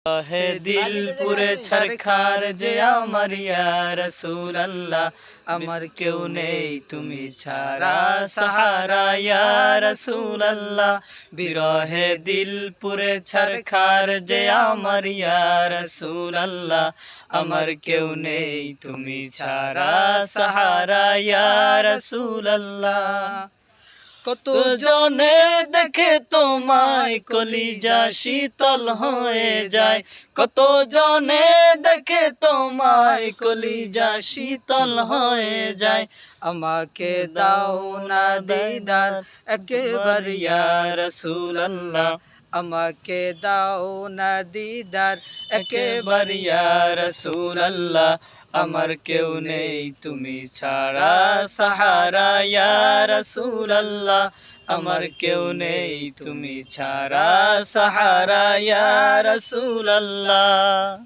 হে দিল পুরে ছারখার যে আমার ইয়া রাসূলুল্লাহ, আমার কেউ নেই তুমি ছাড়া সাহারা ইয়া রাসূলুল্লাহ। বিরহে দিল পুরে ছারখার যে আমার ইয়া রাসূলুল্লাহ, আমার কেউ নেই তুমি ছাড়া সাহারা ইয়া রাসূলুল্লাহ। কত জনে দেখে তোমায় কলিজা শীতল হয়ে যায়, কত জনে দেখে তোমায় কলিজা শীতল হয়ে যায়। আমাকে দাও না দিদার একবার ইয়া রাসূলুল্লাহ, আমাকে দাও না দিদার একবার ইয়া রাসূলুল্লাহ। আমার কেউ নেই তুমি ছাড়া সাহারা ইয়া রাসূলুল্লাহ, আমার কেউ নেই তুমি ছাড়া সাহারা ইয়া রাসূলুল্লাহ।